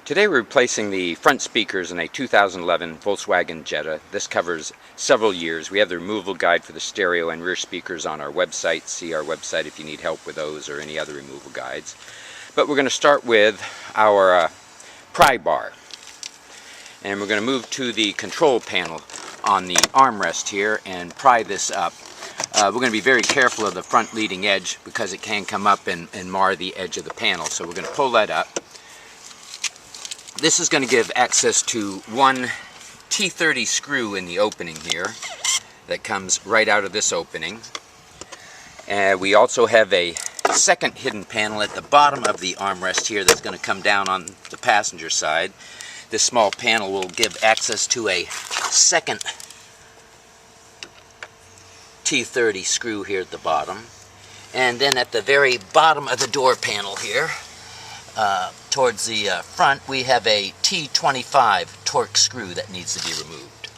Today we're replacing the front speakers in a 2011 Volkswagen Jetta. This covers several years. We have the removal guide for the stereo and rear speakers on our website. See our website if you need help with those or any other removal guides. But we're going to start with our pry bar. And we're going to move to the control panel on the armrest here and pry this up. We're going to be very careful of the front leading edge because it can come up and mar the edge of the panel. So we're going to pull that up. This is going to give access to one T30 screw in the opening here that comes right out of this opening. We also have a second hidden panel at the bottom of the armrest here that's going to come down on the passenger side. This small panel will give access to a second T30 screw here at the bottom. And then at the very bottom of the door panel here, towards the front, we have a T25 torque screw that needs to be removed.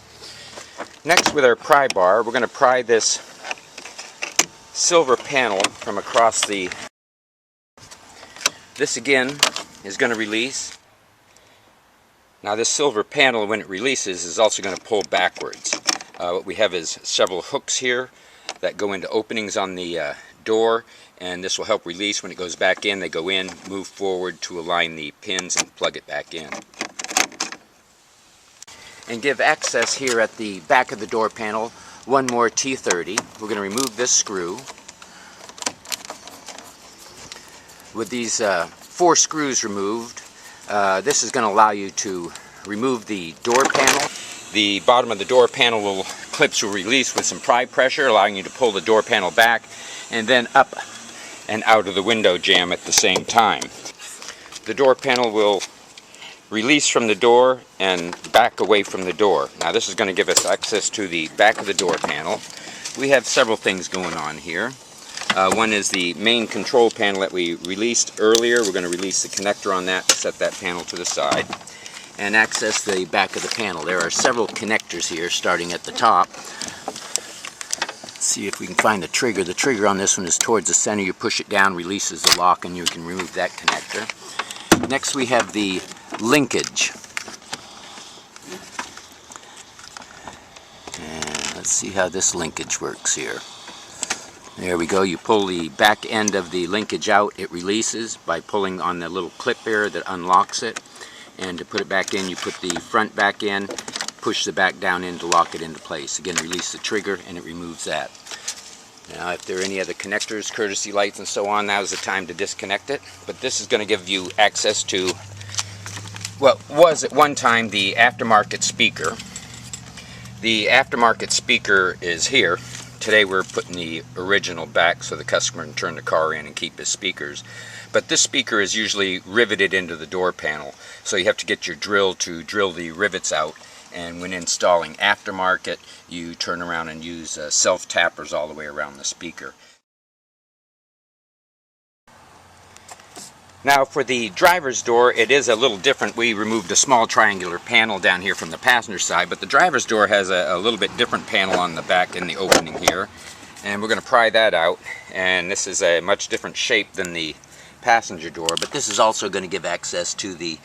Next, with our pry bar, we're going to pry this silver panel from across the... This again is going to release. Now this silver panel, when it releases, is also going to pull backwards. What we have is several hooks here that go into openings on the door, and this will help release. When it goes back in, they go in, move forward to align the pins and plug it back in. And give access here at the back of the door panel one more T30. We're going to remove this screw. With these 4 screws removed, this is going to allow you to remove the door panel. The bottom of the door panel clips will release with some pry pressure, allowing you to pull the door panel back and then up and out of the window jamb at the same time. The door panel will release from the door and back away from the door. Now this is going to give us access to the back of the door panel. We have several things going on here. One is the main control panel that we released earlier. We're going to release the connector on that, set that panel to the side, and access the back of the panel. There are several connectors here starting at the top. Let's see if we can find the trigger. The trigger on this one is towards the center. You push it down, releases the lock, and you can remove that connector. Next we have the linkage. And let's see how this linkage works here. There we go. You pull the back end of the linkage out, it releases by pulling on the little clip here that unlocks it. And to put it back in, you put the front back in, push the back down in to lock it into place. Again, release the trigger and it removes that. Now, if there are any other connectors, courtesy lights and so on, now's the time to disconnect it. But this is going to give you access to what was at one time the aftermarket speaker. The aftermarket speaker is here. Today we're putting the original back so the customer can turn the car in and keep his speakers. But this speaker is usually riveted into the door panel, so you have to get your drill to drill the rivets out. And when installing aftermarket, you turn around and use self-tappers all the way around the speaker. Now for the driver's door, it is a little different. We removed a small triangular panel down here from the passenger side, but the driver's door has a little bit different panel on the back in the opening here. And we're going to pry that out, and this is a much different shape than the passenger door, but this is also going to give access to the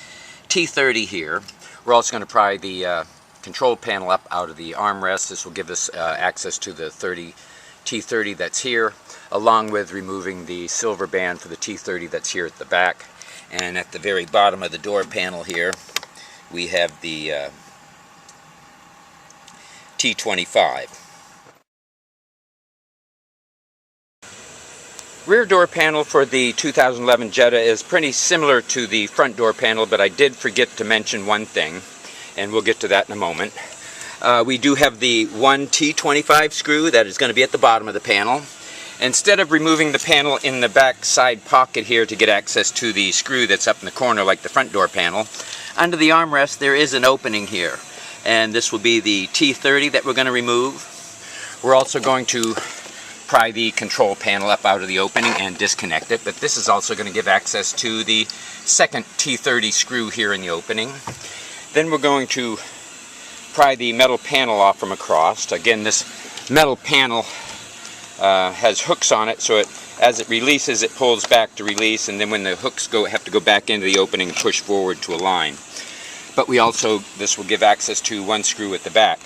T30 here. We're also going to pry the control panel up out of the armrest. This will give us access to the T30 that's here, along with removing the silver band for the T30 that's here at the back. And at the very bottom of the door panel here, we have the T25. Rear door panel for the 2011 Jetta is pretty similar to the front door panel, but I did forget to mention one thing, and we'll get to that in a moment. We do have the one T25 screw that is going to be at the bottom of the panel. Instead of removing the panel in the back side pocket here to get access to the screw that's up in the corner like the front door panel, under the armrest there is an opening here, and this will be the T30 that we're going to remove. We're also going to pry the control panel up out of the opening and disconnect it, but this is also going to give access to the second T30 screw here in the opening. Then we're going to pry the metal panel off from across. Again, this metal panel has hooks on it, so it As it releases, it pulls back to release, and then when the hooks have to go back into the opening and push forward to align. But this will give access to one screw at the back.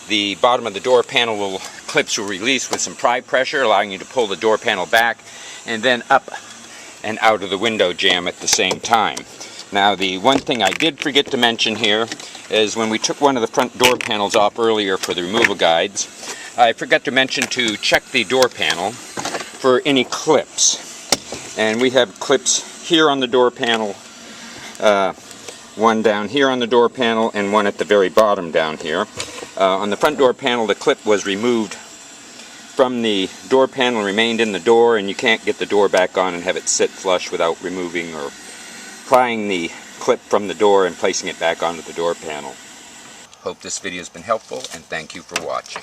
The bottom of the door panel clips will release with some pry pressure, allowing you to pull the door panel back and then up and out of the window jamb at the same time. Now, the one thing I did forget to mention here is when we took one of the front door panels off earlier for the removal guides, I forgot to mention to check the door panel for any clips. And we have clips here on the door panel, one down here on the door panel, and one at the very bottom down here. On the front door panel, the clip was removed from the door panel and remained in the door, and you can't get the door back on and have it sit flush without removing or prying the clip from the door and placing it back onto the door panel. Hope this video has been helpful, and thank you for watching.